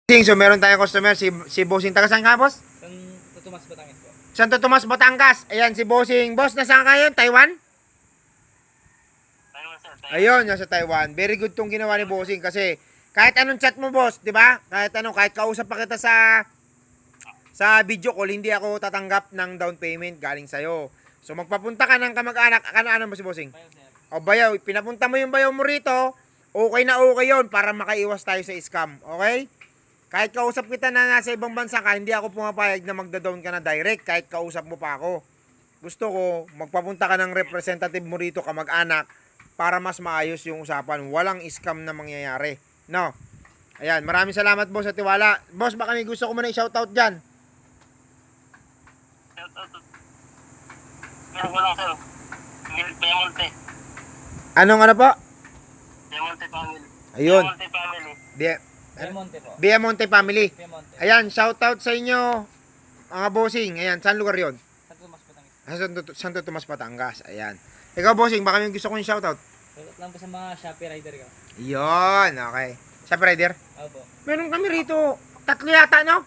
So meron tayong customer, si Bossing. Taga saan ka, boss? Santo Tomas, Batangas po. Santo Tomas, Batangas. Ayan, si Bossing. Boss, nasaan kayo? Taiwan? Taiwan, sir. Ayun, nasa Taiwan. Very good tong ginawa ni Bossing kasi kahit anong chat mo, boss, di ba? Kahit kausap pa kita sa video call, hindi ako tatanggap ng down payment galing sa'yo. So magpapunta ka ng kamag-anak. Ano mo si Bossing? Bayo, sir. O bayaw, pinapunta mo yung bayaw mo rito, okay na okay yun para makaiwas tayo sa scam. Okay? Kahit kausap kita na nasa ibang bansa ka, hindi ako pumapayag na magda-down ka na direct kahit kausap mo pa ako. Gusto ko, magpapunta ka ng representative mo rito, kamag-anak, para mas maayos yung usapan. Walang scam na mangyayari. No? Ayan, maraming salamat boss sa tiwala. Boss, baka may gusto ko muna i-shoutout dyan. Meron ko lang, sir. Piamonte. Anong ano po? Piamonte family. Ayun. Piamonte family. Piamonte po. Piamonte family. Piamonte. Ayan, shoutout sa inyo, mga bossing. Ayan, saan lugar yon? Santo Tomas, Batangas. Santo Tomas, Batangas. Ayan. Ikaw, bossing, baka may gusto kong shoutout. Shoutout lang po sa mga Shopee rider ko. Yon, okay. Sa rider? Opo. Meron kami rito. 3 yata, no?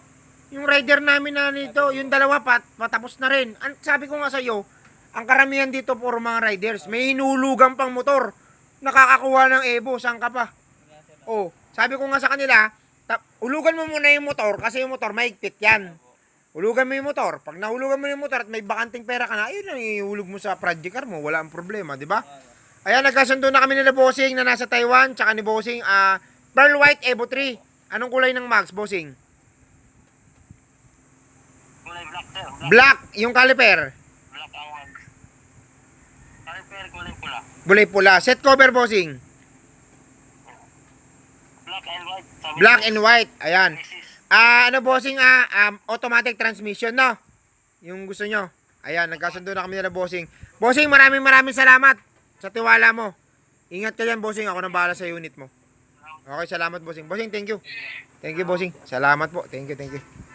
Yung rider namin na nito, yung 2 patapos na rin. Sabi ko nga sa iyo, ang karamihan dito puro mga riders. May hinulugan pang motor. Nakakakuha ng Evo, saan ka pa? Oh, sabi ko nga sa kanila, ulugan mo muna yung motor kasi yung motor mahigpit yan. Hulugan mo yung motor. Pag nahulugan mo yung motor at may bakanting pera ka na, ayun ang ihulog mo sa project car mo. Wala ang problema, di ba? Ayan, nagkasundo na kami nila Bossing na nasa Taiwan. Tsaka ni Bossing, Pearl White Evo 3. Anong kulay ng mags, Bossing? Kulay black, sir. Black, yung caliper. Black ang wax. Caliper, kulay pula. Kulay pula. Set cover, Bossing. Black and white. Black and white. Ayan. This is Bossing, automatic transmission, no? Yung gusto nyo. Ayan, nagkasundo na kami nila, Bossing. Bossing, maraming salamat sa tiwala mo. Ingat ka dyan, Bossing. Ako na bahala sa unit mo. Okay, salamat, Bossing. Bossing, thank you. Thank you, Bossing. Salamat po. Thank you.